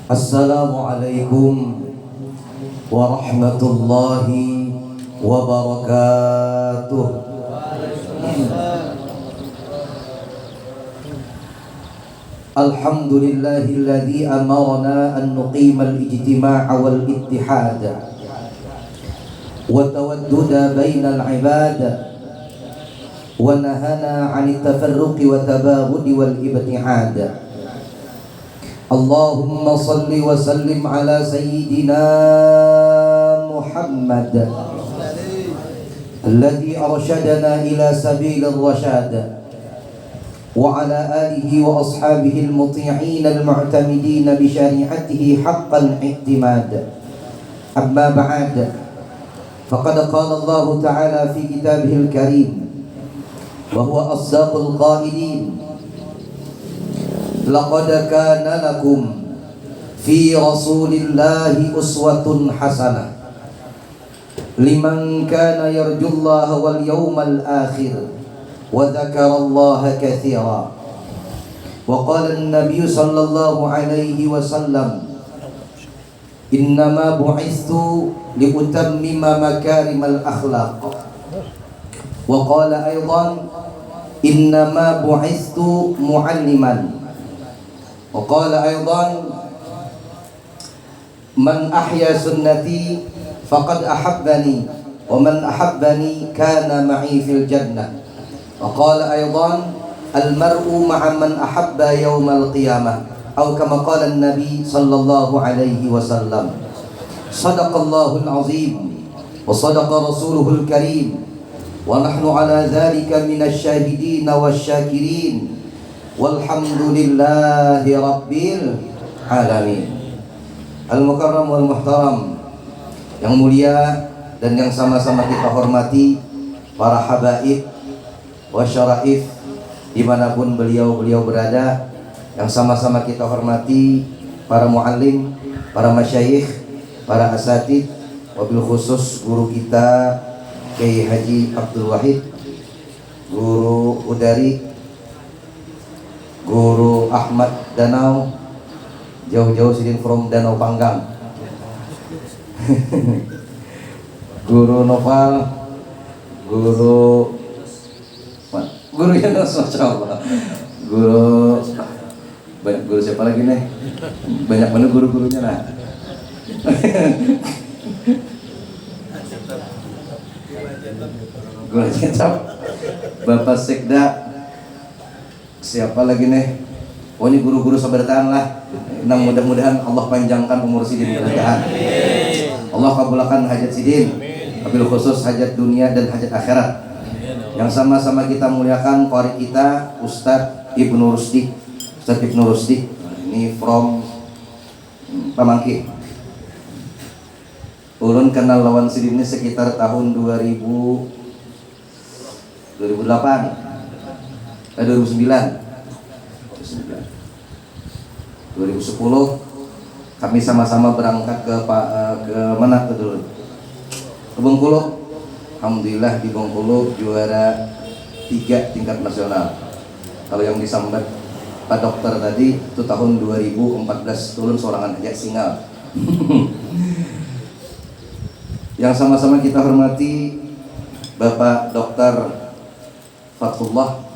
Assalamualaikum warahmatullahi wabarakatuh. Alhamdulillahilladzi amarna an nuqima al-ijtima'a wal ittihad wa tawadduda bainal ibad wa nahana 'anit tafarruqi wa tabaghudi wal ibti'ad. Allahumma salli wa sallim ala sayyidina Muhammad alladhi arsyadana ila sabilir rasyad wa ala alihi wa ashabihi al-muti'in al-mu'tamidin bi syari'atihi haqqan i'timad. Amma ba'd, faqad qala Allah ta'ala fi kitabihil karim wa huwa asdaqul qailin, laqad kana lakum fi rasulillahi uswatun hasanah liman kana yarjullaha wal yawmal akhir wa dzakarallaha katsira. Wa qala an-nabiy sallallahu alaihi wasallam, innama bu'istu liutammima makarimal akhlaq. Wa qala aidan, innama bu'istu mu'alliman. Wa qala aidan, man ahya sunnati faqad ahabbani wa man ahabbani kana ma'i fil jannah. Wa qala aidan, al mar'u ma'a man ahabba yawmal qiyamah, atau kama qala an-nabi sallallahu alaihi wasallam. Sadaqallahul azim wa sadaqa rasuluhul karim wa nahnu ala dhalika minasy syahidin wasyakirin walhamdulillahi rabbil alamin. Al-mukarram wal muhtaram, yang mulia dan yang sama-sama kita hormati, para habaib wa syara'if dimanapun beliau berada, yang sama-sama kita hormati, para muallim, para masyayikh, para asatid, wabil khusus guru kita Kiai Haji Abdul Wahid, guru Udari, Guru Ahmad Danau, jauh-jauh sidin from Danau Panggang. Guru Noval, guru Yunus, masya Allah. Banyak guru siapa lagi nih? Banyak mana guru-gurunya lah. Guru Cecap, Bapak Sekda, siapa lagi nih? Oh, ini guru-guru sabartaan lah. Nang mudah-mudahan Allah panjangkan umur sidin berkahan. Allah kabulkan hajat sidin, wabil khusus hajat dunia dan hajat akhirat. Yang sama-sama kita muliakan qari kita Ustadz Ibnu Rusdi. Ustadz Ibnu Rusdi ini from Pamangki. Ulun kenal lawan sidin ini sekitar tahun 2008 2009 2010 kami sama-sama berangkat ke mana tuh dulu? Ke Bengkulu. Alhamdulillah di Bengkulu juara 3 tingkat nasional. Kalau yang disambat Pak Dokter tadi itu tahun 2014, turun sorangan aja singal. Yang sama-sama kita hormati Bapak Dokter Fathullah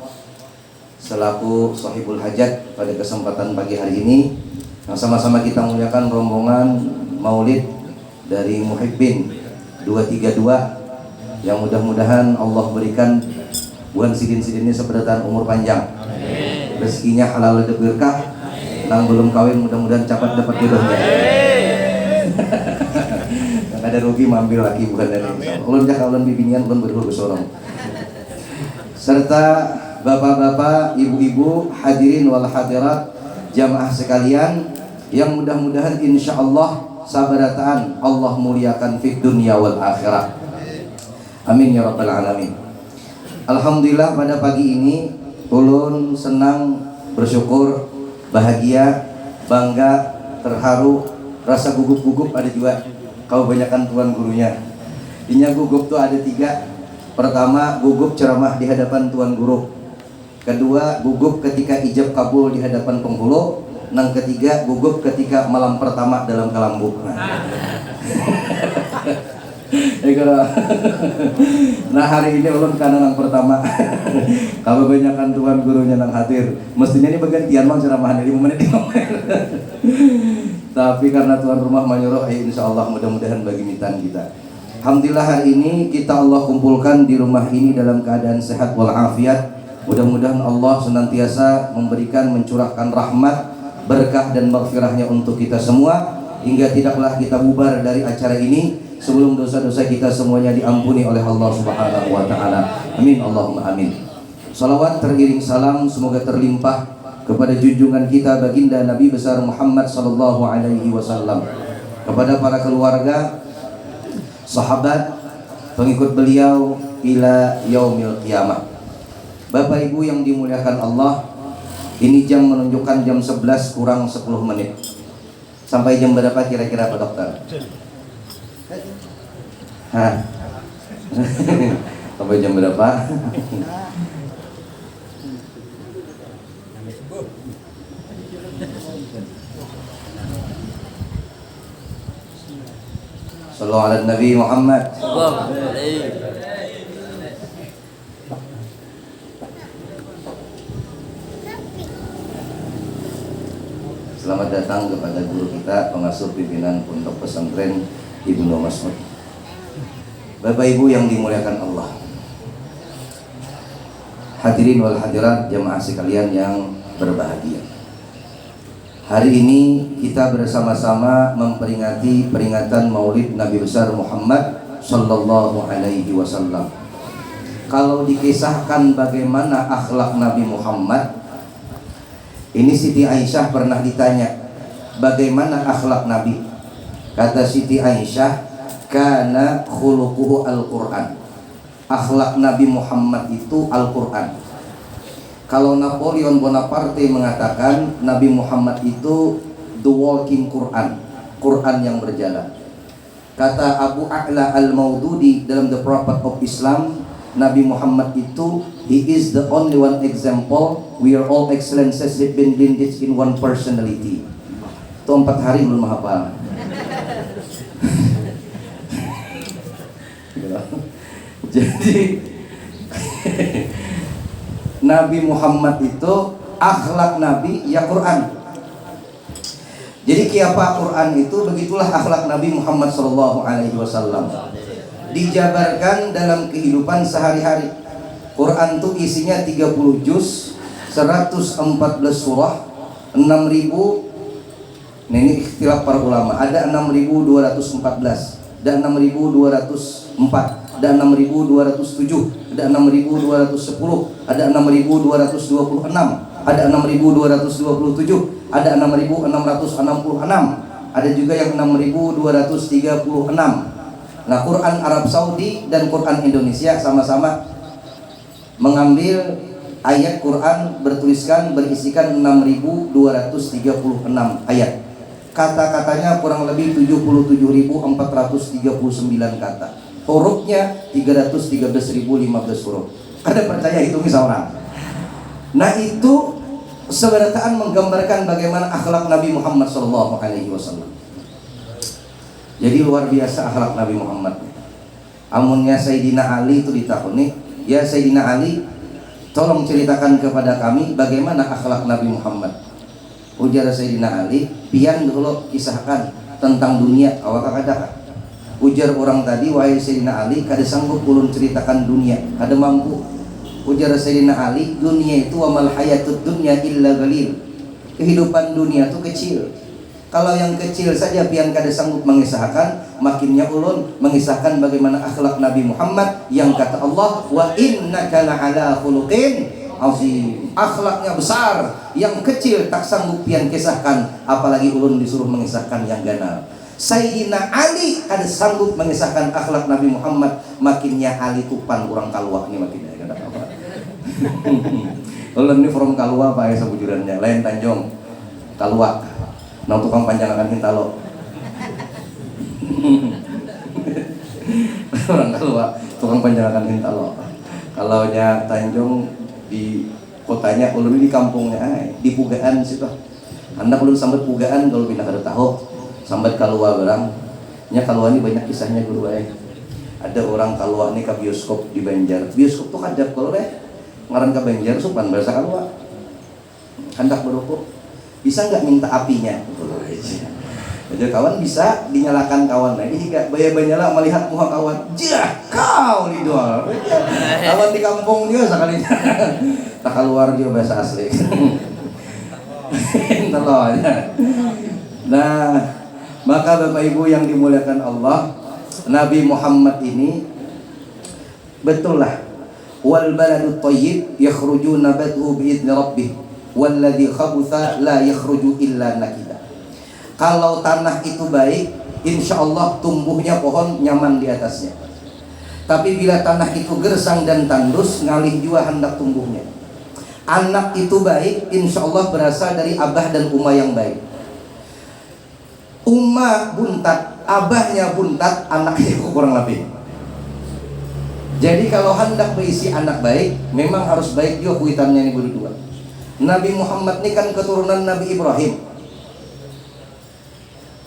selaku Shahibul Hajat pada kesempatan pagi hari ini, yang sama-sama kita muliakan rombongan Maulid dari Muhibbin 232, yang mudah-mudahan Allah berikan bukan sidin-sidin ini seberatan umur panjang, rezekinya halal dan berkah, nang belum kawin mudah-mudahan cepat dapat jodohnya. Yang ada rugi mambil lagi bukan dari insya. Ulun jak ulun bibinian ulun berhulu sorong. Serta bapak-bapak, ibu-ibu, hadirin wal hadirat, jamaah sekalian, yang mudah-mudahan insya Allah sabarataan Allah muliakan fid dunya wal akhirah. Amin ya rabbal alamin. Alhamdulillah pada pagi ini ulun senang, bersyukur, bahagia, bangga, terharu, rasa gugup-gugup ada juga. Kau banyakkan tuan gurunya. Inya gugup tuh ada 3. Pertama, gugup ceramah di hadapan tuan guru. Kedua, gugup ketika ijab kabul di hadapan penghulu. Nang ketiga gugup ketika malam pertama dalam kelambu. Nah hari ini ulun karena nang pertama kalau banyakan tuan gurunya nang hadir, mestinya ini bergantian mang ceramahan 5 menit. Tapi karena tuan rumah menyuruh, insya Allah mudah-mudahan bagi mitan kita. Alhamdulillah hari ini kita Allah kumpulkan di rumah ini dalam keadaan sehat walafiat. Mudah-mudahan Allah senantiasa memberikan, mencurahkan rahmat, berkah dan maghfirahnya untuk kita semua, hingga tidaklah kita bubar dari acara ini sebelum dosa-dosa kita semuanya diampuni oleh Allah Subhanahu wa taala. Amin Allahumma amin. Salawat teriring salam semoga terlimpah kepada junjungan kita baginda Nabi besar Muhammad sallallahu alaihi wasallam, kepada para keluarga, sahabat, pengikut beliau ila yaumil qiyamah. Bapak Ibu yang dimuliakan Allah, ini jam menunjukkan jam 11 kurang 10 menit. Sampai jam berapa kira-kira Pak Dokter? Hah? Sampai jam berapa? Sallallahu ala Nabi Muhammad. Selamat datang kepada guru kita, pengasuh pimpinan Pondok Pesantren Ibnu Mas'ud. Bapak Ibu yang dimuliakan Allah, hadirin wal hadirat jamaah sekalian yang berbahagia. Hari ini kita bersama-sama memperingati peringatan Maulid Nabi besar Muhammad sallallahu alaihi wasallam. Kalau dikisahkan bagaimana akhlak Nabi Muhammad, ini Siti Aisyah pernah ditanya, bagaimana akhlak Nabi? Kata Siti Aisyah, kana khuluquhu Al-Quran. Akhlak Nabi Muhammad itu Al-Quran. Kalau Napoleon Bonaparte mengatakan Nabi Muhammad itu the walking Quran, Quran yang berjalan. Kata Abu A'la Al-Maududi dalam The Prophet of Islam, Nabi Muhammad itu, he is the only one example where all excellences have been blended in one personality. Itu 4 hari belum hafal. Jadi Nabi Muhammad itu akhlak Nabi ya Quran. Jadi kiapa Quran itu, begitulah akhlak Nabi Muhammad sallallahu alaihi wasallam. Dijabarkan dalam kehidupan sehari-hari. Quran itu isinya 30 juz, 114 surah, 6.000. Nah ini ikhtilaf para ulama. Ada 6.214, ada 6.204, ada 6.207, ada 6.210, ada 6.226, ada 6.227, ada 6.666, ada juga yang 6.236. Nah, Quran Arab Saudi dan Quran Indonesia sama-sama mengambil ayat Quran bertuliskan berisikan 6.236 ayat. Kata-katanya kurang lebih 77.439 kata. Hurufnya 313.015 huruf. Ada percaya hitungi seorang. Nah, itu seberataan menggambarkan bagaimana akhlak Nabi Muhammad SAW. Jadi luar biasa akhlak Nabi Muhammad. Amunnya Sayyidina Ali itu ditakuni, ya Sayyidina Ali, tolong ceritakan kepada kami bagaimana akhlak Nabi Muhammad. Ujar Sayyidina Ali, pian dulu kisahkan tentang dunia awak ada. Ujar orang tadi, wahai Sayyidina Ali, kada sanggup ulun ceritakan dunia, kada mampu. Ujar Sayyidina Ali, dunia itu wa mal hayatud dunya illa qalil. Kehidupan dunia itu kecil. Kalau yang kecil saja pian kada sanggup mengisahkan, makinnya ulun mengisahkan bagaimana akhlak Nabi Muhammad yang kata Allah, wa innaka la'ala khuluqin azim. Akhlaknya besar, yang kecil tak sanggup pian kisahkan, apalagi ulun disuruh mengisahkan yang ganal. Sayyidina Ali kada sanggup mengisahkan akhlak Nabi Muhammad, makinnya Ali tupan kurang kalwa ni makinnya kada apa. Ulun ni from Kalwa Pak ya sebujurannya, lain Tanjung Kalwa. Nah tukang panjangan hintalo. Orang Kalwa tukang panjangan hintalo. Kalau nya Tanjung di kotanya, ulun di kampungnya di Pugaan situ. Anda belum sambat pugaan kalau pindah ke tahu sambat kalua barang nya kalua ini banyak kisahnya guru ada orang kalua ini ke bioskop di Banjar bioskop tuh kadap kalau deh ngaran ke Banjar supan bahasa kalua hendak berokok bisa nggak minta apinya jadi kawan bisa dinyalakan kawan nah ini gak bayar-bayar melihat muka kawan jah kau lidol kawan di kampung dia sekali tak keluar dia bahasa asli nah maka Bapak Ibu yang dimuliakan Allah Nabi Muhammad ini betul lah wal baladut thayyib yakhruju nabatuhu biidzni rabbih walladzi khabutha la yakhruju illa nakida. Kalau tanah itu baik insya Allah tumbuhnya pohon nyaman di atasnya. Tapi bila tanah itu gersang dan tandus ngalih jua hendak tumbuhnya. Anak itu baik insya Allah berasal dari abah dan umah yang baik. Umah buntat, abahnya buntat, anaknya kurang lebih. Jadi kalau hendak berisi anak baik memang harus baik juga kuitannya ini berdua. Nabi Muhammad ini kan keturunan Nabi Ibrahim.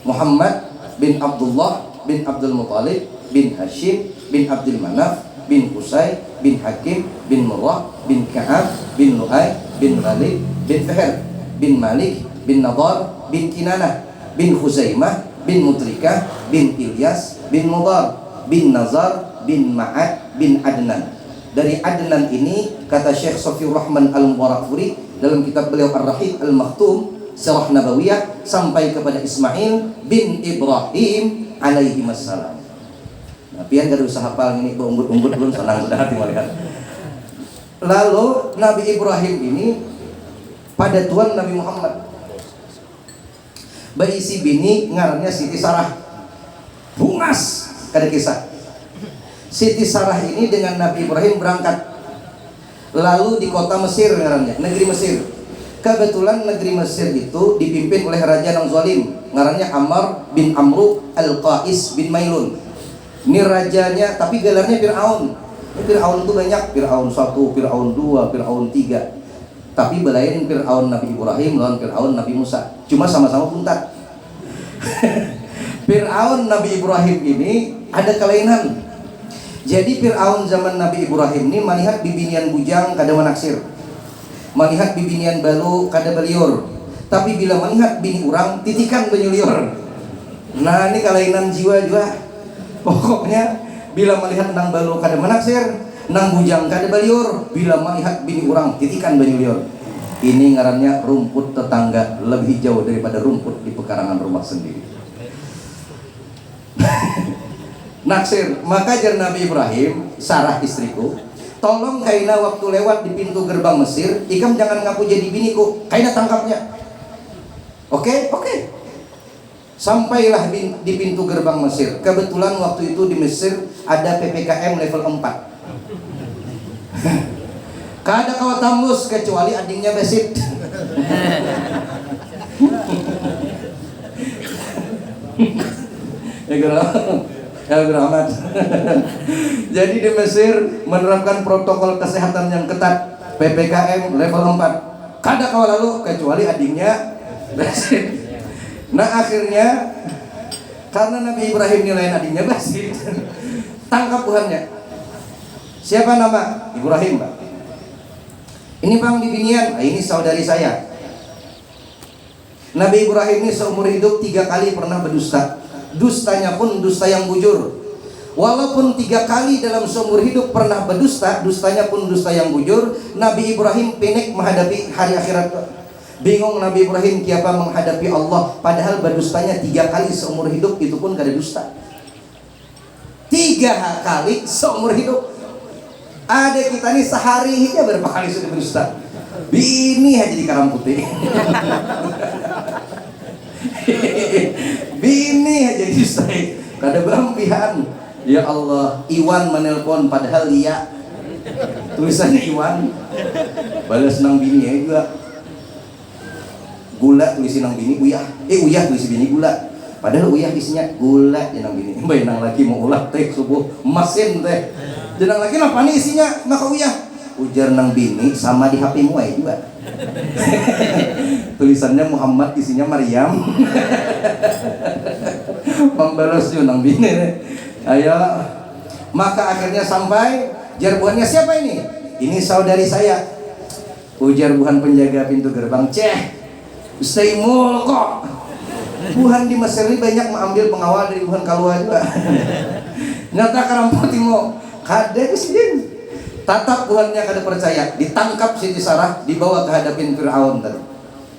Muhammad bin Abdullah bin Abdul Muttalib bin Hashim bin Abdul Manaf bin Qusay bin Hakim bin Murrah bin Ka'ab bin Lu'ay bin Ghalib bin Fihr bin Malik bin Nadar bin Kinanah bin Khuzaimah bin Mutrikah bin Ilyas bin Mudar bin Nazar bin Ma'ad bin Adnan. Dari Adnan ini kata Syekh Safiur Rahman Al-Mubarakfuri dalam kitab beliau Ar-Rahim Al-Maktum Sirah Nabawiyah sampai kepada Ismail bin Ibrahim alaihi wassalam. Nah, pian gak usah hafal ini umbut-umbut belum senang sudah hati melihat. Lalu Nabi Ibrahim ini pada tuan Nabi Muhammad berisi bini ngarannya Siti Sarah. Bungas ada kisah. Siti Sarah ini dengan Nabi Ibrahim berangkat. Lalu di kota Mesir ngarannya, negeri Mesir. Kebetulan negeri Mesir itu dipimpin oleh raja yang zalim, ngarannya Ammar bin Amru Al-Qais bin Mailun. Ini rajanya, tapi gelarnya Fir'aun. Fir'aun itu banyak, Fir'aun 1, Fir'aun 2, Fir'aun 3. Tapi belain Fir'aun Nabi Ibrahim lawan Fir'aun Nabi Musa. Cuma sama-sama buntat. Fir'aun Nabi Ibrahim ini ada kelainan. Jadi Fir'aun zaman Nabi Ibrahim ini melihat bibinian bujang kada manaksir, melihat bibinian balu kada beliur. Tapi bila melihat bini orang titikan benyuliur. Nah ini kelainan jiwa juga. Pokoknya bila melihat nang balu kada manaksir, nang bujang kada beliur. Bila melihat bini orang titikan benyuliur. Ini ngarannya rumput tetangga lebih jauh daripada rumput di pekarangan rumah sendiri. Naksir, maka jar Nabi Ibrahim, Sarah istriku, tolong kaina waktu lewat di pintu gerbang Mesir, ikam jangan ngaku jadi biniku, kaina tangkapnya. Oke. Sampailah di pintu gerbang Mesir. Kebetulan waktu itu di Mesir ada PPKM level 4. Kada kawat tambus kecuali adingnya Basit. Rahmat. Jadi di Mesir menerapkan protokol kesehatan yang ketat, PPKM level 4. Kada kawal lalu kecuali adingnya Basit. Nah akhirnya karena Nabi Ibrahim nilai adingnya Basit, tangkap Tuhannya. Siapa nama? Ibrahim, Pak. Ini Bang bibinian, ini saudari saya. Nabi Ibrahim ini seumur hidup 3 kali pernah berdusta. Dustanya pun dusta yang bujur. Walaupun 3 kali dalam seumur hidup pernah berdusta, dustanya pun dusta yang bujur. Nabi Ibrahim penek menghadapi hari akhirat. Bingung Nabi Ibrahim kiapa menghadapi Allah, padahal berdustanya 3 kali seumur hidup, itu pun gak ada dusta. 3 kali seumur hidup. Ada kita nih sehari aja berapa kali sudah berdusta. Bini aja di Karang Putih. Bini aja disay, kada berampihan. Ya Allah, Iwan menelpon padahal dia tulisannya Iwan, balas nang bini ya juga. Gula tulisin nang bini uyah, uyah tulisin bini gula, padahal uyah isinya gula jenang bini. Bayi nang lagi mau ulah teh subuh mesin teh, jenang lagi apa nih isinya maka uyah. Ujar nang bini sama di HP muai juga. Tulisannya Muhammad, isinya Maryam. Membalas juga nang bini. Ayo. Maka akhirnya sampai jarbuannya, siapa ini? Ini saudari saya. Ujar buhan penjaga pintu gerbang, stay mul kok. Buhan di Mesir ini banyak mengambil pengawal dari buhan kalua juga. Nyata karampoti mau kada kesini. Tatap buhannya kada percaya, ditangkap Siti Sarah, dibawa ke hadapin Fir'aun tadi.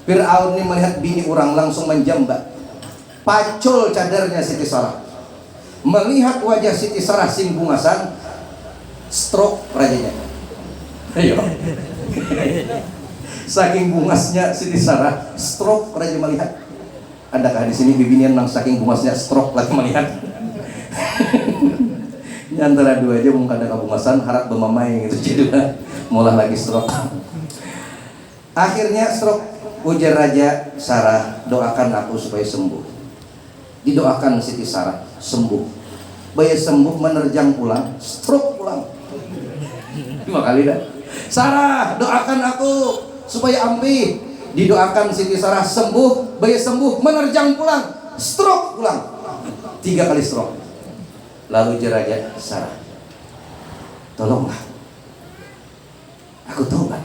Fir'aun ini melihat bini orang langsung menjambak. Pacul cadarnya Siti Sarah. Melihat wajah Siti Sarah sing bungasan, stroke rajanya. Ayo. Saking bungasnya Siti Sarah, stroke raja melihat. Adakah di sini bibinian nang saking bungasnya stroke lagi melihat? Ini antara dua aja mungkin ada kabungasan harap bermamai gitu jadi mulai lagi stroke. Akhirnya stroke. Ujar Raja Sarah, doakan aku supaya sembuh. Didoakan Siti Sarah sembuh. Bayi sembuh menerjang pulang, stroke pulang. 2 kali dah. Sarah, doakan aku supaya ampi. Didoakan Siti Sarah sembuh, bayi sembuh menerjang pulang, stroke pulang. 3 kali stroke. Lalu Raja Sarah, tolonglah aku tobat.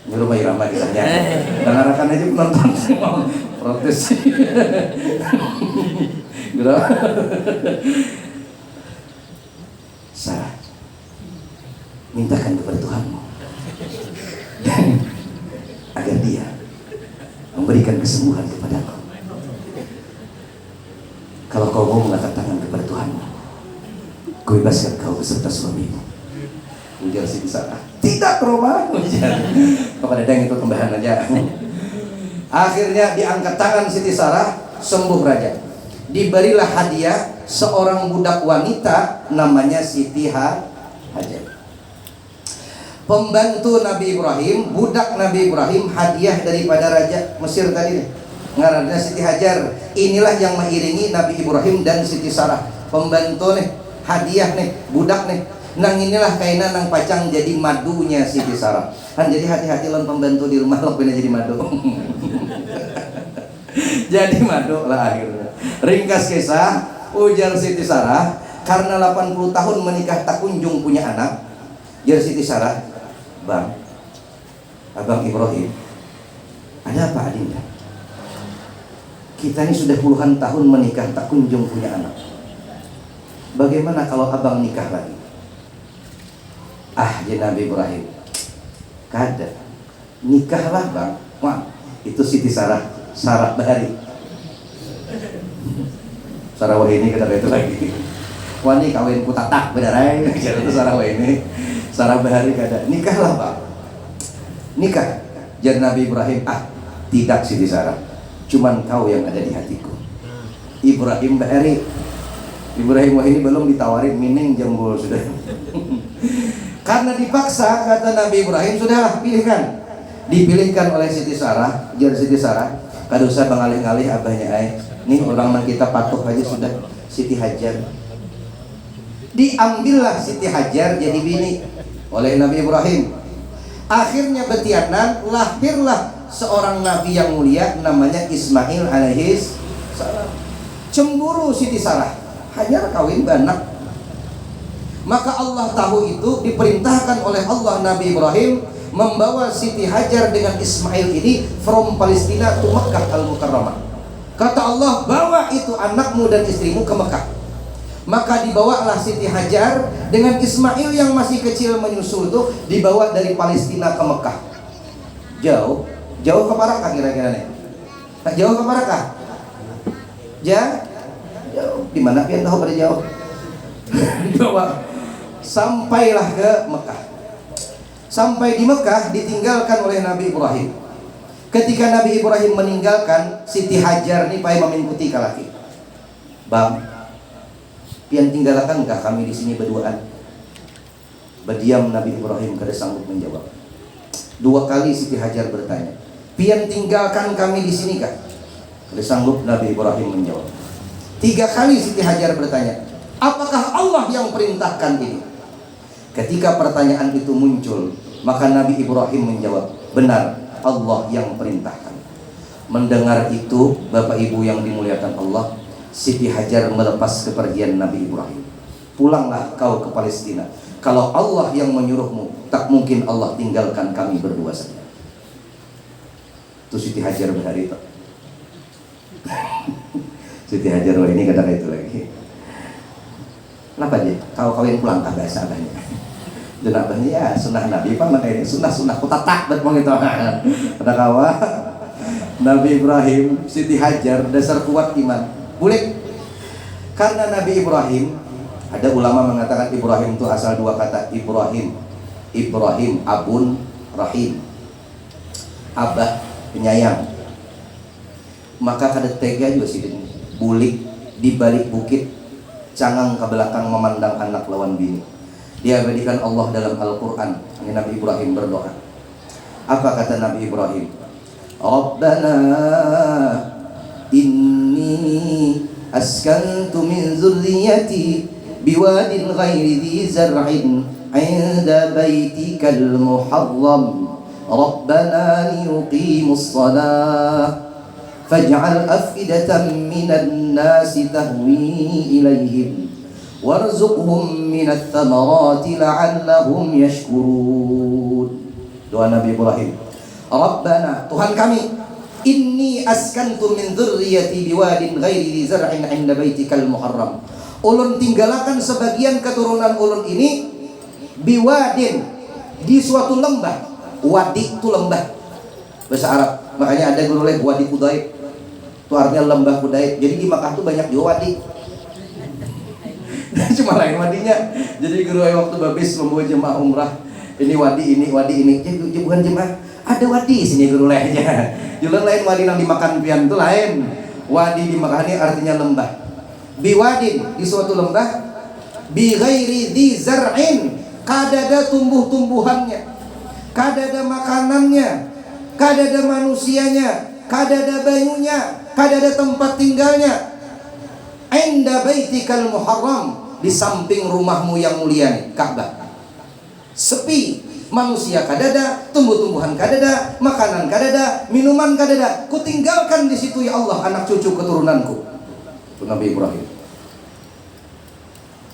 Nyuruh Bayi Rama kisahnya. Dengarkan aja penonton semua protes. Sarah, mintakan kepada Tuhanmu agar Dia memberikan kesembuhan kepadaku. Kalau kau mau mengangkat tangan kepada Tuhanmu, kubebaskan kau beserta suamimu. Ujar Siti Sarah, tidak Roma. Kepada Dang itu tambahan aja. Akhirnya diangkat tangan Siti Sarah, sembuh raja. Diberilah hadiah seorang budak wanita namanya Siti Hajar. Pembantu Nabi Ibrahim, budak Nabi Ibrahim, hadiah daripada Raja Mesir tadi nih. Ngarannya Siti Hajar. Inilah yang mengiringi Nabi Ibrahim dan Siti Sarah. Pembantu nih, hadiah nih, budak nih. Nang inilah kainan nang pacang jadi madunya Siti Sarah. Kan jadi hati-hati lawan pembantu di rumah lo pengen jadi madu. Jadi madu lah akhirnya. Ringkas kisah, ujar Siti Sarah, karena 80 tahun menikah tak kunjung punya anak. Ujar Siti Sarah, Bang, Abang Ibrahim, ada apa Adinda? Kita ini sudah puluhan tahun menikah tak kunjung punya anak. Bagaimana kalau abang nikah lagi? Ah, ya Nabi Ibrahim, kada. Nikahlah bang. Wah, itu Siti Sarah, Sarah Bahari. Sarah Wahini kata itu lagi. Wah ini kawinku tatak benar aja. Itu Sarah Wahini. Sarah Bahari kada. Nikahlah bang. Nikah. Jadi Nabi Ibrahim, ah tidak Siti Sarah. Cuman kau yang ada di hatiku. Ibrahim Bahari. Ibrahim Wahini belum ditawarin mining jambul sudah. Karena dipaksa kata Nabi Ibrahim, sudahlah pilihkan. Dipilihkan oleh Siti Sarah. Jar Siti Sarah, kada usah bengalih-ngalih abahnya ay. Nih orang nang kita patuh aja sudah, Siti Hajar. Diambillah Siti Hajar jadi bini oleh Nabi Ibrahim. Akhirnya betianan, lahirlah seorang nabi yang mulia namanya Ismail alaihis salam. Cemburu Siti Sarah, hanya kawin banak. Maka Allah tahu itu, diperintahkan oleh Allah Nabi Ibrahim membawa Siti Hajar dengan Ismail ini from Palestina to Mekah Al-Mukarramah. Kata Allah, bawa itu anakmu dan istrimu ke Mekah. Maka dibawalah Siti Hajar dengan Ismail yang masih kecil menyusul itu, dibawa dari Palestina ke Mekah. Jauh ke Parakah kira-kira nih? Jauh ke Parakah? Jauh. Di mana pian tahu pada jauh? Dibawa. Sampailah ke Mekah. Sampai di Mekah ditinggalkan oleh Nabi Ibrahim. Ketika Nabi Ibrahim meninggalkan, Siti Hajar ini pai memingkuti kalaki. Bang, pian tinggalkan kah kami di sini berduaan? Berdiam Nabi Ibrahim kada sanggup menjawab. 2 kali Siti Hajar bertanya, pian tinggalkan kami di sini kah? Kada sanggup Nabi Ibrahim menjawab. 3 kali Siti Hajar bertanya, apakah Allah yang perintahkan ini? Ketika pertanyaan itu muncul, maka Nabi Ibrahim menjawab, benar, Allah yang perintahkan. Mendengar itu, Bapak Ibu yang dimuliakan Allah, Siti Hajar melepas kepergian Nabi Ibrahim. Pulanglah kau ke Palestina. Kalau Allah yang menyuruhmu, tak mungkin Allah tinggalkan kami berdua saja. Itu Siti Hajar berhari itu. Siti Hajar ini kata itu lagi. Kenapa aja? Kau kawin pulang kagak salahnya. Dan abahnya ya sunnah Nabi pak makanya sunnah kota tak berpong itu. Kata kawa Nabi Ibrahim, Siti Hajar dasar kuat iman. Boleh. Karena Nabi Ibrahim, ada ulama mengatakan Ibrahim itu asal dua kata Ibrahim abun rahim. Abah penyayang. Maka kada tega juga sih bulik di balik bukit, cangang ke belakang memandang anak lawan bini. Diabadikan Allah dalam Al-Quran. Ini Nabi Ibrahim berdoa. Apa kata Nabi Ibrahim? Rabbana inni askantu min zurriyati biwadin ghairi dhi zar'in 'inda baitikal muharram Rabbana liyuqimus salah faj'al afidatan minan nasi tahwi ilaihim warzuqhum minat thamarati la'allahum yashkurun. Doa Nabi Ibrahim, Rabbana, Tuhan kami, inni askantu min dzurriyyati biwadin ghairi dzi zar'in 'inda baitikal muharram. Ulun tinggalakan sebagian keturunan ulun ini biwadin, di suatu lembah. Wadi itu lembah bahasa Arab. Makanya ada guru lain Wadi Kudaib. Itu artinya lembah Kudaib. Jadi di Makkah tuh banyak juga wadi. Cuma lain wadinya. Jadi guru waktu babis membawa jemaah umrah, ini wadi ini. Jadi bukan jemaah, ada wadi sini guru lainnya. Jualan lain wadi yang dimakan pian itu lain. Wadi di Makkah ini artinya lembah. Biwadin, di suatu lembah. Bi ghairi dzi zar'in, kadada tumbuh-tumbuhannya, kadada makanannya, kadada manusianya, kadada banyunya, kadada tempat tinggalnya. Inda baitikal muharram, di samping rumahmu yang mulia, Ka'bah. Sepi, manusia kadada, tumbuh-tumbuhan kadada, makanan kadada, minuman kadada. Kutinggalkan di situ ya Allah anak cucu keturunanku. Itu Nabi Ibrahim.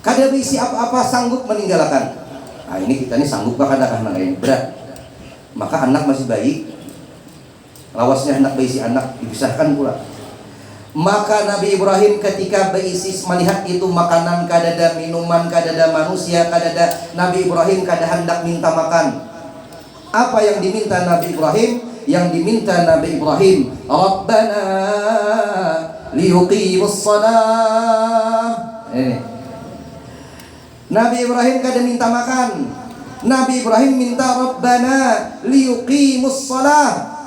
Kada bisi apa-apa sanggup meninggalkan. Nah ini kita ini sanggup bah kadakah ini berat. Maka anak masih bayi, lawasnya anak bayi si anak dipisahkan pula. Maka Nabi Ibrahim ketika beisis melihat itu makanan kadada, minuman kadada, manusia kadada, Nabi Ibrahim kada hendak minta makan. Apa yang diminta Nabi Ibrahim? Yang diminta Nabi Ibrahim, Rabbana liyuqimus salah. Nabi Ibrahim kada minta makan. Nabi Ibrahim minta Rabbana liyuqimus salah.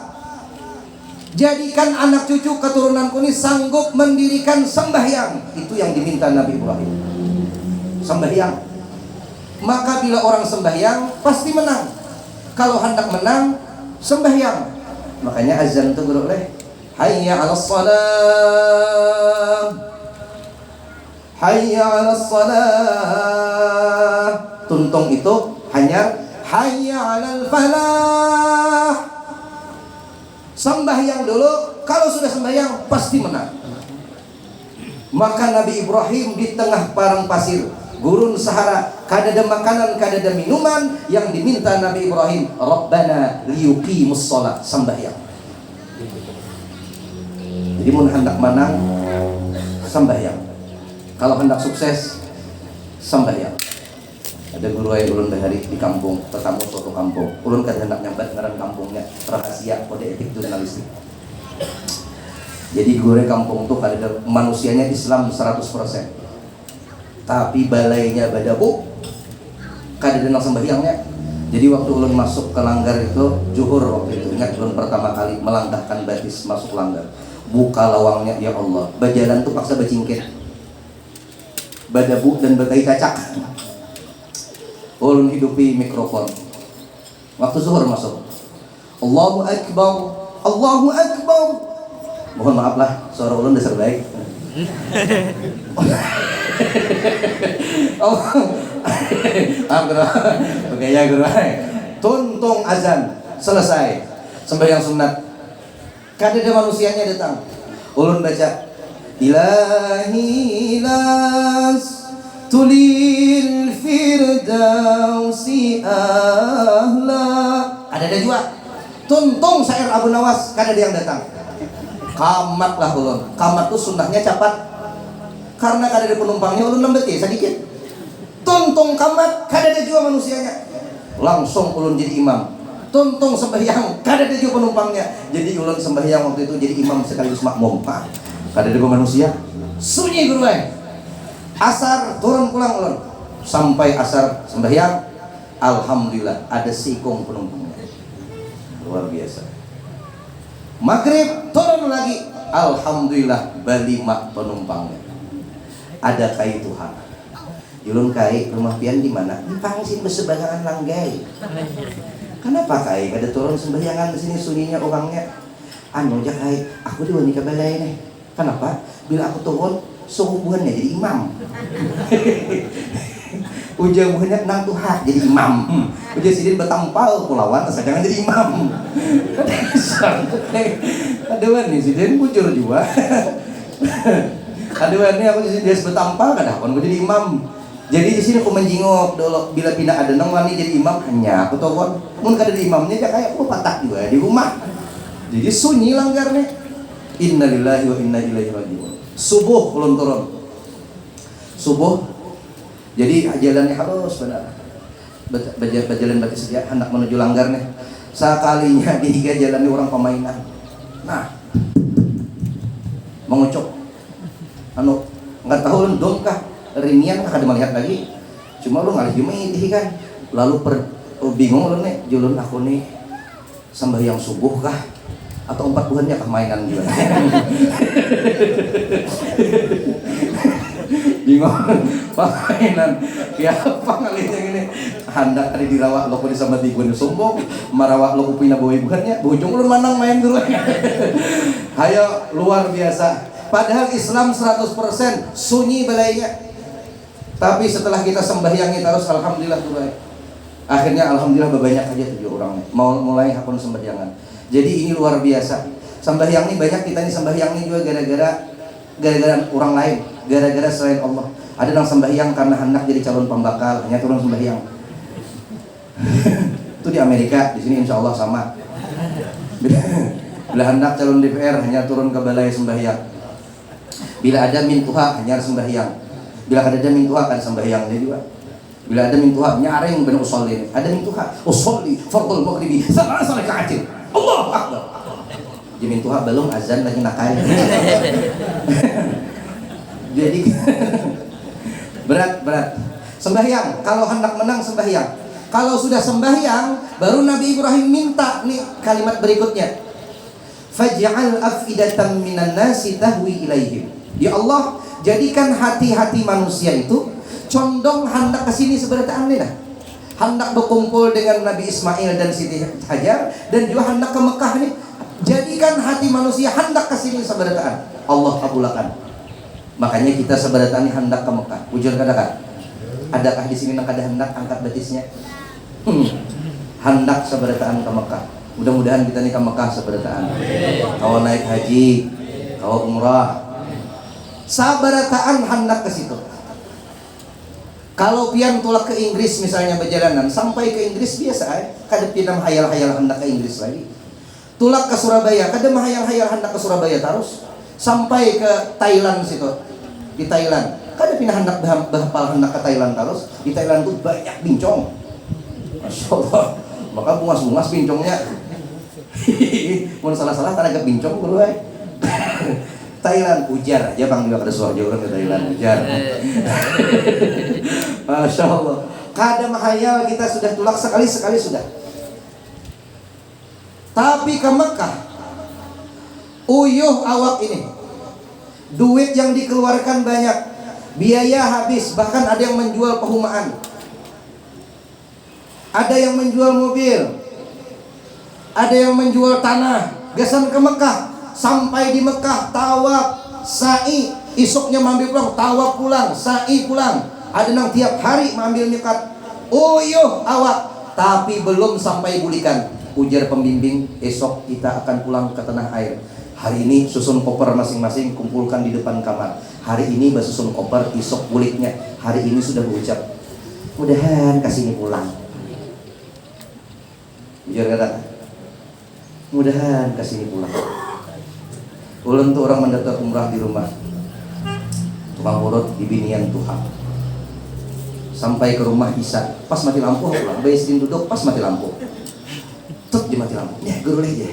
Jadikan anak cucu keturunanku ini sanggup mendirikan sembahyang. Itu yang diminta Nabi Ibrahim. Sembahyang. Maka bila orang sembahyang pasti menang. Kalau hendak menang, sembahyang. Makanya azan itu guru leh, hayya 'alas salam, hayya 'alas salah. Tuntung itu hanya hayya 'alal falah. Sembahyang dulu, kalau sudah sembahyang pasti menang. Maka Nabi Ibrahim di tengah padang pasir, gurun Sahara, kadada makanan, kadada minuman, yang diminta Nabi Ibrahim, Rabbana liyuqimus shalah, sembahyang. Jadi mun hendak menang, sembahyang. Kalau hendak sukses, sembahyang. Ada guru yang ulun bahari di kampung, bertamu suatu kampung. Ulun kada hendak nyambat ngaran kampungnya, rahasia kode etik jurnalistik. Jadi guru kampung tuh kada manusianya Islam 100%. Tapi balainya badabu, kada ada sembahyangnya. Jadi waktu ulun masuk ke langgar itu, zuhur waktu itu, ingat ulun pertama kali melangkahkan batis masuk langgar. Buka lawangnya, ya Allah, berjalan tuh paksa bercingkit, badabu dan bertai cacak. Ulun hidupi mikrofon. Waktu zuhur masuk, Allahu Akbar, Allahu Akbar. Mohon maaf lah, suara ulun dasar baik. Oh, guru, oke ya guru. Tuntung azan selesai, sembahyang sunat. Kadang manusianya datang, ulun baca Ilahi las tulil firdausi ahla. Ada juga tuntung syair Abu Nawas, kada ada yang datang. Kamat lah ulun. Kamat tuh sunnahnya capat. Karena kada ada penumpangnya ulun lembet ya sedikit. Tuntung kamat, kada ada juga manusianya. Langsung ulun jadi imam. Tuntung sembahyang, kada ada juga penumpangnya. Jadi ulun sembahyang waktu itu jadi imam sekaligus makmum. Kada ada manusia. Sunyi guru ay. Asar turun pulang ulun. Sampai asar sembahyang, alhamdulillah ada sikung penumpangnya. Luar biasa. Maghrib turun lagi, alhamdulillah balima penumpangnya. Ada kai Tuhan. Julun kai rumah pian di mana? Di pangsin bersebelahan langgai. Kenapa kai kada turun sembahyangan di sini sunyinya orangnya? Anu aja kai, aku di wanita balai nih. Kenapa? Bila aku turun, suhubuhannya jadi imam. Ujang buahnya nang Tuhan jadi imam. Ujang sidin betampal pulawan, jangan jadi imam. Aduan nih sidin bujur juga. Aduan nih aku jadi betampal, kadang aku jadi imam. Jadi di sini aku menjingok dulu bila pindah ada nang wani jadi imam hanya aku togon. Mun kada di imamnya dia kayak aku patah juga di rumah. Jadi sunyi langgarnya. Innalillahi wa inna ilaihi raji'un. Subuh belum turun. Subuh. Jadi jalannya halus benar. Berjalan batu sejak hendak menuju langgar nih. Sekalinya di tiga jalan orang pemainan. Nah, mengucuk. Anu nggak tahu lu dong kah? Rinian kah ada melihat lagi. Cuma lu ngalih dimiti kan. Lalu bingung lu nih. Julun aku nih sembahyang subuh kah? Atau 4 bulannya kah mainan juga. Bingung mainan ya apa ngalinya gini hendak tadi dirawat lo di sama tigun sombong marawak lo punya bawa ibuannya bujung lu manang main dulu. Hayo luar biasa. Padahal Islam 100% sunyi balainya. Tapi setelah kita sembahyangi terus alhamdulillah tuh baik. Akhirnya alhamdulillah banyak aja 7 orang mau mulai hakun sembahyangan. Jadi ini luar biasa. Sembahyang ini banyak kita ini sembahyang ini juga gara-gara orang lain, gara-gara selain Allah. Ada yang sembahyang karena hendak jadi calon pembakal, hanya turun sembahyang. Itu di Amerika, di sini insya Allah sama. Bila hendak calon DPR hanya turun ke balai sembahyang. Bila ada min tuha hanya sembahyang. Bila ada min tuha kan sembahyang dia juga. Bila ada min tuha nyaring benar usolli. Ada min tuha usolli fardhu maghribi salat rakaatin. Allah Akbar. Jamin Tuhan belum azan lagi nakal. Jadi berat. Sembahyang, kalau hendak menang sembahyang. Kalau sudah sembahyang, baru Nabi Ibrahim minta nih kalimat berikutnya. Faj'al afidatan minan nasi tahwi ilaihim. Ya Allah, jadikan hati-hati manusia itu condong hendak ke sini seberataan nih. Hendak berkumpul dengan Nabi Ismail dan Siti Hajar dan juga hendak ke Mekah nih. Jadikan hati manusia hendak ke sini seberataan. Allah kabulkan. Makanya kita seberataan ini hendak ke Mekah. Ujur katakan. Adakah di sini nak ada hendak angkat betisnya? Hendak seberataan ke Mekah. Mudah-mudahan kita nih ke Mekah seberataan. Kau naik haji, kau umrah. Sabarataan hendak ke situ. Kalau pian tulak ke Inggris misalnya perjalanan sampai ke Inggris biasa kada pinam hayal-hayal hendak ke Inggris lagi. Tulak ke Surabaya kada hayal-hayal hendak ke Surabaya terus sampai ke Thailand situ. Di Thailand kada pindah hendak bahapal hendak ke Thailand terus. Di Thailand tuh banyak bincong. Masyaallah. Maka bungas-bungas bincongnya. Mun salah-salah tanaga bincong dulu Thailand ujar aja bang juga kada suara orang ke Thailand ujar. Masya Allah. Kada mahayal kita sudah tulak sekali sudah. Tapi ke Mekah uyuh awak ini. Duit yang dikeluarkan banyak, biaya habis, bahkan ada yang menjual perumahan. Ada yang menjual mobil. Ada yang menjual tanah. Gasan ke Mekah. Sampai di Mekah tawaf, sa'i, isoknya mambil pulang, tawaf pulang, sa'i pulang. Ada nang tiap hari mambil miqat. Oh yo awak, tapi belum sampai bulikan. Ujar pembimbing, esok kita akan pulang ke tanah air. Hari ini susun koper masing-masing, kumpulkan di depan kamar. Hari ini susun koper, esok buliknya. Hari ini sudah berucap, mudahan kasih ini pulang. Ujar kata, mudahan kasih ini pulang. Ulun tuh orang mendaftar umrah di rumah, tukang urut di binian Tuhan. Sampai ke rumah Isa, pas mati lampu pulang. Bayisin duduk, pas mati lampu. Tut di mati lampu. Ya guru aja,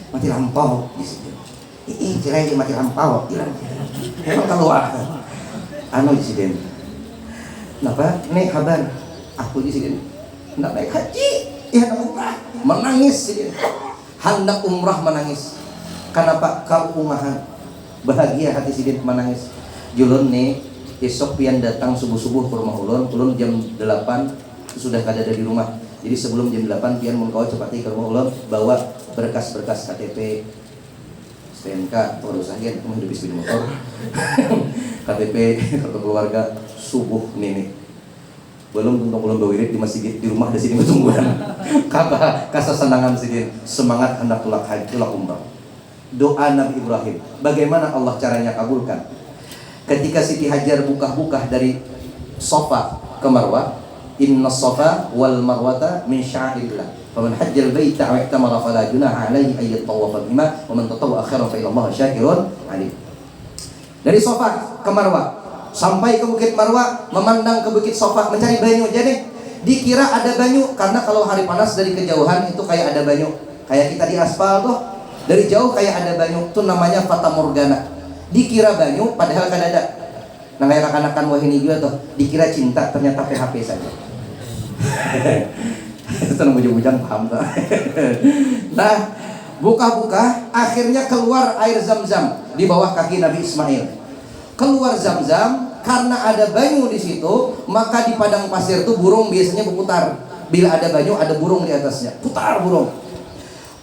mati lampu. Cerai di mati lampu. Hilang. Emang keluar. Anu disiden. Kenapa? Nek kabar. Aku disiden. Nggak naik haji. Ya umrah. Menangis disiden. Hendak umrah menangis. Kenapa? Kauungahan. Bahagia hati sidin menangis. Julun nih. Esok pian datang subuh-subuh ke rumah ulun jam 8 sudah kada ada di rumah. Jadi sebelum jam 8 pian mun kau cepati ke rumah ulun bawa berkas-berkas KTP, STNK, urus agen, kamu hidup di motor. KTP, kartu keluarga, subuh nini. Belum tentang ulun bawirid di masjid di rumah ada sini tungguan. Kata kasasenangan sidin, semangat hendak tulak haji, tulak umrah. Doa Nabi Ibrahim, bagaimana Allah caranya kabulkan? Ketika Siti Hajar buka-buka dari Safa ke Marwah, inna Safa wal Marwata min sya'airillah. Faman hajjal baita aw i'tamara fala junaha 'alaihi ay yatawafa bihima wa man tatawwa khairan fa innallaha syakirun 'alim. Dari Safa ke Marwah, sampai ke Bukit Marwah, memandang ke Bukit Safa mencari banyu. Jadi dikira ada banyu karena kalau hari panas dari kejauhan itu kayak ada banyu. Kayak kita di aspal tuh, dari jauh kayak ada banyu, itu namanya fata morgana. Dikira banyu padahal kan ada. Nah kayak anak-anakan wahini juga tuh, dikira cinta ternyata PHP saja. Itu nang bujang-bujang paham tuh. Nah buka-buka akhirnya keluar air Zam-Zam di bawah kaki Nabi Ismail. Keluar Zam-Zam karena ada banyu di situ, maka di padang pasir tuh burung biasanya berputar. Bila ada banyu ada burung di atasnya, putar burung.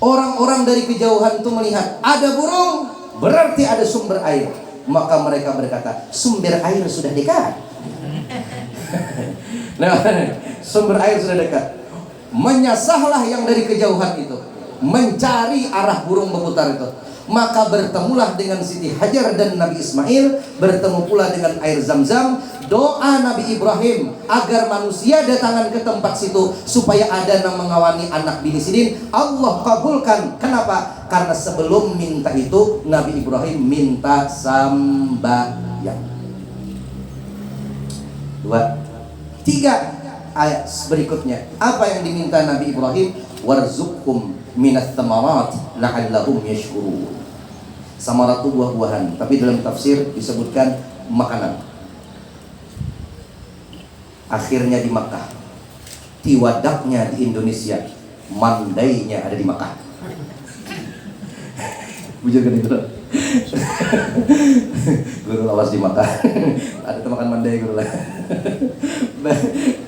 Orang-orang dari kejauhan tuh melihat ada burung, berarti ada sumber air. Maka mereka berkata, sumber air sudah dekat. Nah, sumber air sudah dekat. Menyasahlah yang dari kejauhan itu, mencari arah burung berputar itu. Maka bertemulah dengan Siti Hajar dan Nabi Ismail, bertemu pula dengan air Zam-Zam. Doa Nabi Ibrahim agar manusia datangan ke tempat situ supaya ada yang mengawani anak bini sidin, Allah kabulkan. Kenapa? Karena sebelum minta itu Nabi Ibrahim minta sambayang. 2, 3 ayat berikutnya. Apa yang diminta Nabi Ibrahim? Warzuqhum minat thamarat la'allahum yashkurun. Samarat itu buah-buahan, tapi dalam tafsir disebutkan makanan. Akhirnya di Makkah, tiwadaknya di Indonesia, mandainya ada di Makkah. Bujur kan itu? Guru lawas di Makkah. Ada makan mandai guru lah.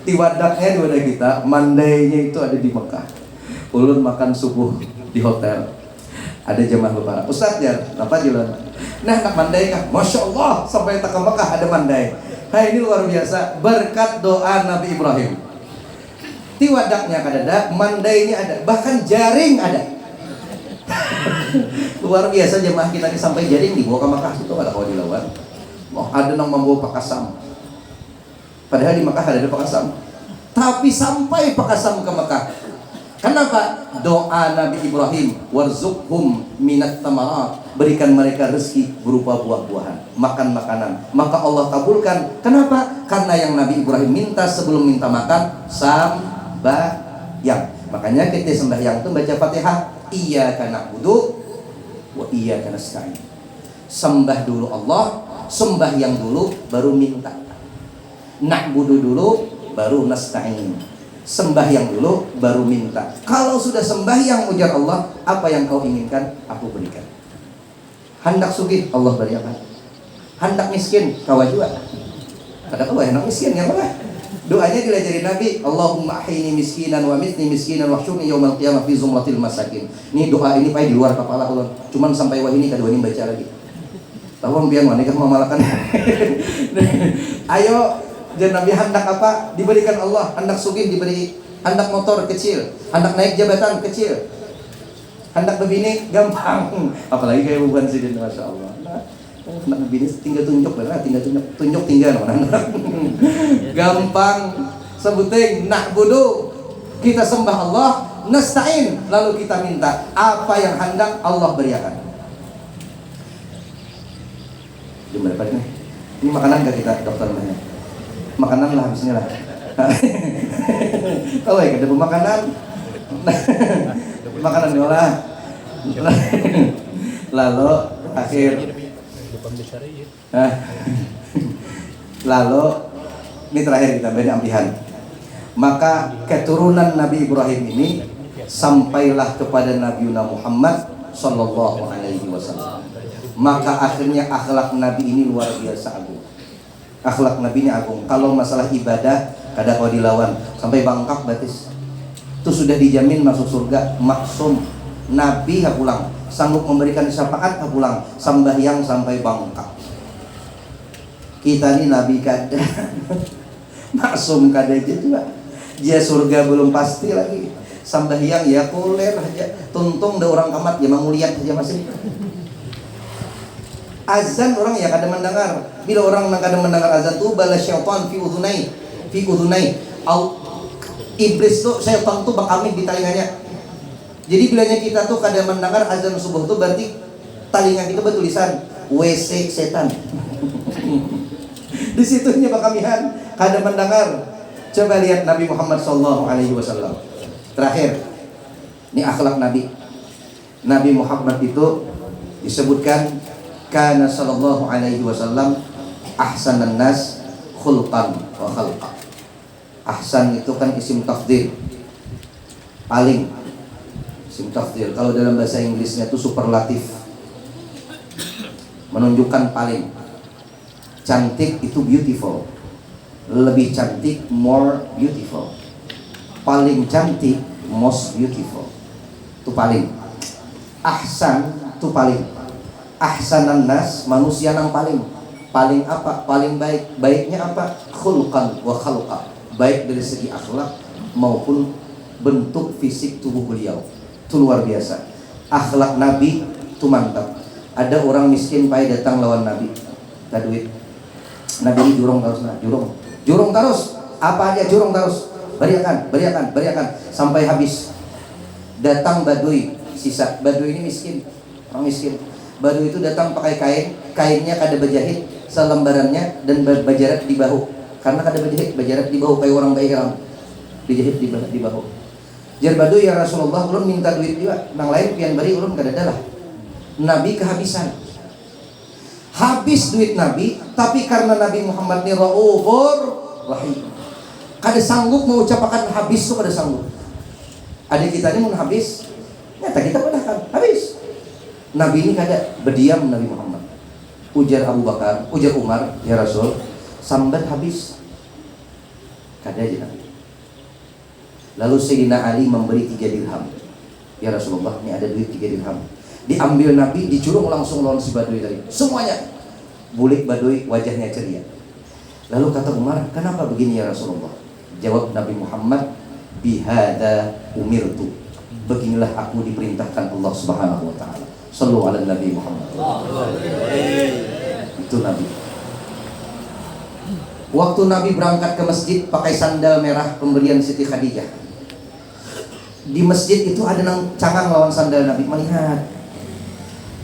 Tiwadaknya di wadah kita, mandainya itu ada di Makkah. Ulun makan subuh di hotel. Ada jemaah lebaran. Ustaz ya, apa jalan? Nah, nak mandai kah? Masya Allah, sampai tak ke Makkah ada mandai. Hai, ini luar biasa berkat doa Nabi Ibrahim. Tiwadaknya ada, mandainya ada, bahkan jaring ada. Luar biasa jemaah kita ini sampai jaring dibawa ke Makkah itu ada kalau dilawan. Oh, ada yang membawa pakasam. Padahal di Makkah ada pakasam. Tapi sampai pakasam ke Makkah. Kenapa? Doa Nabi Ibrahim, warzuqhum minat thamarat, berikan mereka rezeki berupa buah-buahan, makan makanan. Maka Allah kabulkan. Kenapa? Karena yang Nabi Ibrahim minta sebelum minta makan sambayang. Makanya kita sembahyang itu baca Fatihah, iyyaka na'budu wa iyyaka nasta'in. Sembah dulu Allah, sembahyang dulu baru minta. Na'budu dulu baru nasta'in. Sembahyang dulu baru minta. Kalau sudah sembahyang ujar Allah, apa yang kau inginkan aku berikan. Hendak sugih Allah berikan. Hendak miskin kau juga. Ada kau hendak miskin ya Allah. Doanya diajarin Nabi, Allahumma ahini miskinan wa mitni miskinan wa syurni yaumal qiyamah fi zumratil masakin. Ini doa ini pakai di luar kepala Allah. Cuman sampai wah ini kedua ini baca lagi. Tahu biar wanita memalakan. Ayo, jangan Nabi hendak apa? Diberikan Allah, hendak sugih diberi, hendak motor kecil, hendak naik jabatan kecil, hendak berbini gampang. Apalagi kayak bukan sih, masya Allah. Hendak berbini tinggal tunjuk, tinggal tunjuk tinggal mana? Gampang. Sebutin nak bodoh, kita sembah Allah, nasta'in, lalu kita minta apa yang hendak Allah berikan. Gimana Pak ini? Ini makanan gak kita dokter namanya? Makanan lah habisnya lah. Oh ya, ada makanan. Makanan diolah. Lalu akhir. Lalu ini terakhir kita beri ampihan. Maka keturunan Nabi Ibrahim ini sampailah kepada Nabi Muhammad sallallahu alaihi wasallam. Maka akhirnya akhlak Nabi ini luar biasa agung. Akhlak Nabi ini agung. Kalau masalah ibadah kadang kalau dilawan sampai bangkak batis. Itu sudah dijamin masuk surga, maksum. Nabi pulang, sanggup memberikan syafaat pulang, sambahyang sampai bangkak. Kita ini Nabi kada maksum kada juga. Dia surga belum pasti lagi. Sambahyang ya kuler aja. Tuntung ada orang kamat ya manguliat aja masih. Azan orang ya kadang mendengar. Bila orang kadang mendengar azan tuh bala syaitan fi udhunai. Iblis tuh syaitan tuh bakamit di telinganya. Jadi bilanya kita tuh kadang mendengar azan subuh tuh berarti telinga kita bertulisan WC setan. Di situnya bakamihan kadang mendengar. Coba lihat Nabi Muhammad sallallahu alaihi wasallam. Terakhir, ini akhlak Nabi. Nabi Muhammad itu disebutkan kana sallallahu alaihi wasallam ahsanan nas khulqan wa khalqa. Ahsan itu kan isim tafdhil. Paling isim tafdhil. Kalau dalam bahasa Inggrisnya itu superlatif. Menunjukkan paling. Cantik itu beautiful. Lebih cantik, more beautiful. Paling cantik, most beautiful. Itu paling. Ahsan itu paling. Ahsanan nas, manusia yang paling. Paling apa? Paling baik. Baiknya apa? Khulqan wa khalqa. Baik dari segi akhlak maupun bentuk fisik tubuh beliau. Itu luar biasa. Akhlak Nabi itu mantap. Ada orang miskin pai datang lawan Nabi. Tak duit. Nabi ini jurung terus, jurung terus, apa aja jurung terus, beriakan sampai habis. Datang badui, sisa badui ini miskin, orang miskin. Badui itu datang pakai kainnya kada berjahit selembarannya dan bajarat di bahu, karena kada berjahit, bajarat di bahu kayak orang bayi orang, dijahit di bahu. Jar badui ya Rasulullah, ulun minta duit juga, nang lain pian bari ulun kada adalah. Nabi kehabisan. Habis duit Nabi, tapi karena Nabi Muhammad ini Raufur Rahim, kada sanggup mengucapkan habis itu kada sanggup. Adik kita ini mau habis, nyata kita pada habis. Nabi ini kada berdiam Nabi Muhammad. Ujar Abu Bakar, ujar Umar, ya Rasul, sambat habis. Kada aja Nabi. Lalu Sayyidina Ali memberi 3 dirham. Ya Rasulullah, ini ada duit 3 dirham. Diambil Nabi, dicurung langsung lawan si badui tadi. Semuanya. Bulik badui, wajahnya ceria. Lalu kata Umar, kenapa begini ya Rasulullah? Jawab Nabi Muhammad, bihada umirtu. Beginilah aku diperintahkan Allah Subhanahu wa taala. Shallu ala Nabi Muhammad. Itu Nabi. Waktu Nabi berangkat ke masjid pakai sandal merah pemberian Siti Khadijah. Di masjid itu ada nang cangang lawan sandal Nabi, melihat.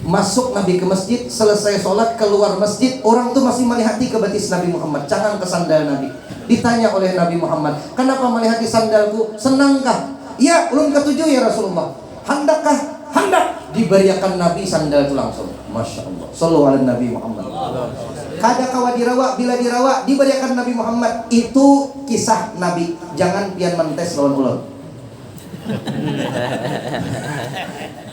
Masuk Nabi ke masjid, selesai sholat keluar masjid, orang tuh masih melihati ke batis Nabi Muhammad, cangang ke sandal Nabi. Ditanya oleh Nabi Muhammad, kenapa melihati sandalku? Senangkah? Ya, ulun ketujuh ya Rasulullah. Handakkah? Handak. Diberiakan Nabi sandal itu langsung. Masya Allah. Sallallahu alaihi Nabi Muhammad. Kada kawa dirawa, bila dirawa diberiakan Nabi Muhammad. Itu kisah Nabi. Jangan pian mentes lawan ulun.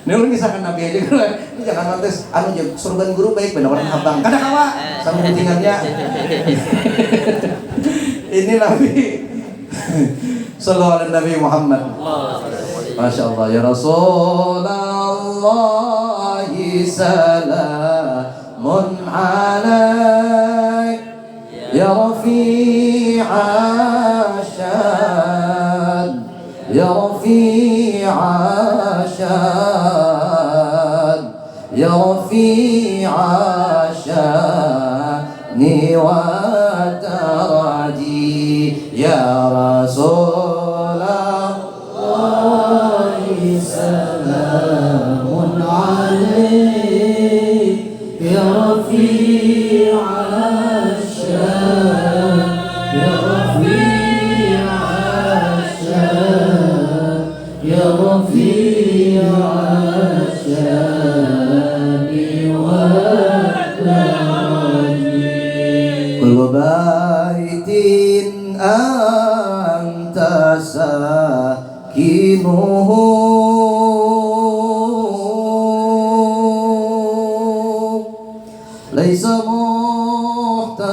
Ini ulun kisahkan Nabi aja kan. Ini jangan mantes anu sorban guru baik benar orang abang. Kada kawa sama tinggalnya. Ini Nabi. Sallallahu alaihi Nabi Muhammad. Masya Allah ya Rasulullah salam عليك يا رفيع الشان يا رفيع الشان يا رفيع الشان والترجي يا رسول الله سلام عليك يا رفيع الشان يا رفيع الشان يا رفيع الشان والترجي كل بيت أنت ساكنه ليس محتاجا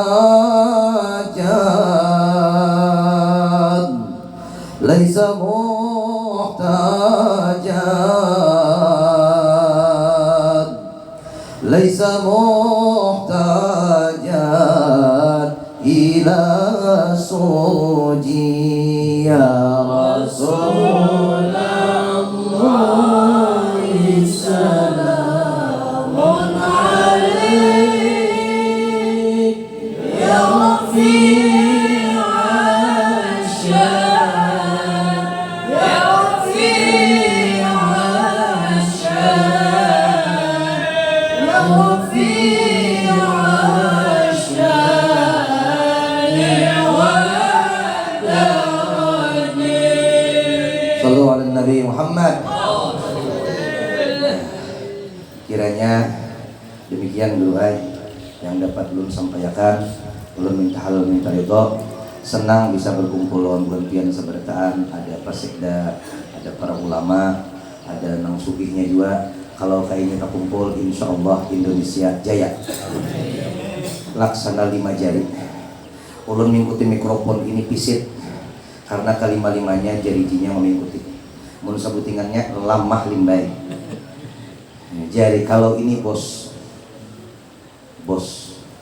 ليس محتاجا ليس محتاجا إلى سوجي يا رسول الله سلام عليك يا رفيع الشان يا رفيع الشان يا رفيع الشان والترجي صلوا على النبي محمد. Kiranya demikian doa yang dapat belum sampaikan, belum minta halal minta ridho. Senang bisa berkumpul lawan bulan seberataan, ada Pasekda, ada para ulama, ada nang sugihnya juga. Kalau kayaknya kita kumpul, insya Allah Indonesia jaya. Laksana 5 jari. Ulun mengikuti mikrofon ini pisit karena kelima-limanya jari-jarinya mengikuti. Mun sabutingannya lamah limbai. Jari kalau ini bos,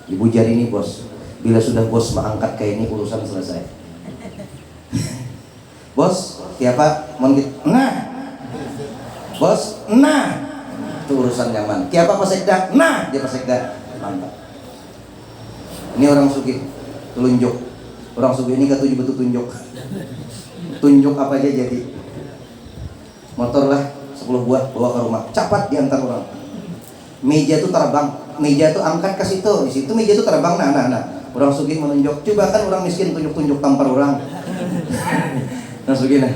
ibu jari ini bos. Bila sudah bos mengangkat kayak ini urusan selesai. Bos, siapa? Nah, bos, nah, itu urusan nyaman. Siapa Pasekda? Nah, dia Pasekda, mantap. Ini orang sugih, telunjuk. Orang sugih ini ketujuh betul tunjuk. Tunjuk apa aja jadi. Motor lah 10 buah bawa ke rumah, cepat diantar orang. Meja tuh terbang, meja tuh angkat ke situ, di situ meja tuh terbang. Nah. Orang sugih menunjuk, coba kan orang miskin tunjuk-tunjuk tampar orang. Nah sugih nah.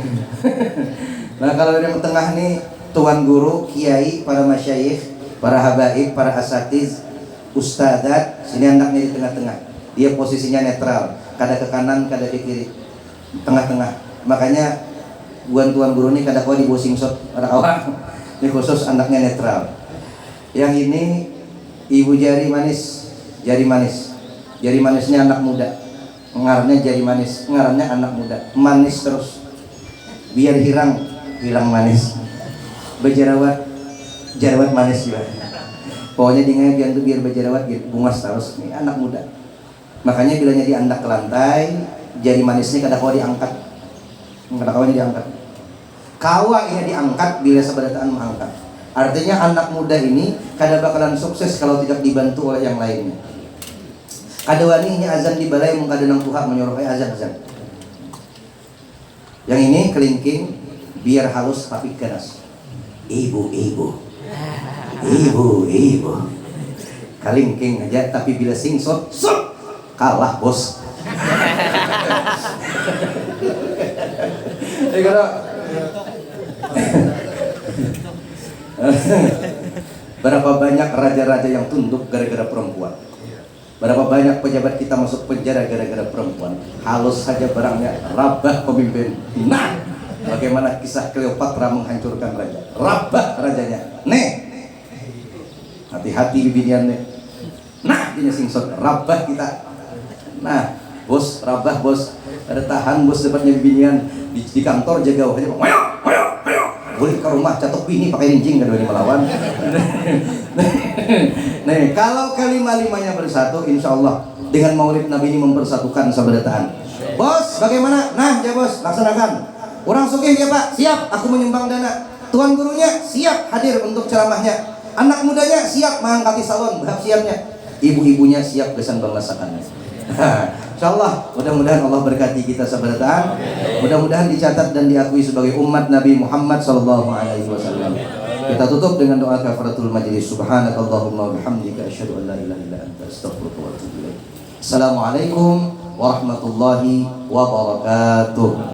Nah kalau yang tengah nih tuan guru, kiai, para masyayikh, para habaib, para asatiz, ustadzat, sini anaknya di tengah-tengah. Dia posisinya netral, kada ke kanan, kada ke kiri, tengah-tengah. Makanya tuan guru nih kada kau di bawah singsot para awak. Ini khusus anaknya netral. Yang ini ibu jari manis, jari manis. Jari manisnya anak muda, ngarnya jari manis, ngarnya anak muda, manis terus, biar hilang manis, berjerawat, jerawat manis juga. Pokoknya dia biar tuh biar berjerawat, biar bungas terus. Ini anak muda. Makanya bilanya diandak ke lantai, jari manisnya kada kau diangkat, kada kau diangkat. Kawa ini diangkat bila seberataan mengangkat. Artinya anak muda ini kada bakalan sukses kalau tidak dibantu oleh yang lainnya. Kadawani ini azan di balai mengkada nang Tuhan menyuruh azan. Yang ini kelingking biar halus tapi keras. Ibu. Kelingking aja tapi bila singsot kalah bos. Berapa banyak raja-raja yang tunduk gara-gara perempuan. Berapa banyak pejabat kita masuk penjara gara-gara perempuan. Halus saja barangnya, rabah pemimpin. Nah, bagaimana kisah Cleopatra menghancurkan raja. Rabah rajanya. Nih, hati-hati bibinian nih. Nah, ini singsot, rabah kita. Nah, bos, rabah bos. Ada tahan bos dapatnya bibinian di kantor jaga wajah. Ayo. boleh ke rumah catok bini pakai rincing kedua ini melawan. Nih, kalau kelima-limanya bersatu, insya Allah dengan maulid Nabi ini mempersatukan sabarataan. Bos, bagaimana? Nah, ya bos, laksanakan. Orang sugih ya Pak, siap, aku menyumbang dana. Tuan gurunya siap hadir untuk ceramahnya. Anak mudanya siap mengangkati salon, bahap siapnya. Ibu-ibunya siap kesan pemasakannya. Insyaallah, mudah-mudahan Allah berkati kita sabarataan. Mudah-mudahan dicatat dan diakui sebagai umat Nabi Muhammad sallallahu alaihi wasallam. Kita tutup dengan doa kafaratul majlis. Subhanakallahumma wa bihamdika asyhadu an la ilaha illa anta astaghfiruka wa atubu ilaik. Assalamualaikum warahmatullahi wabarakatuh.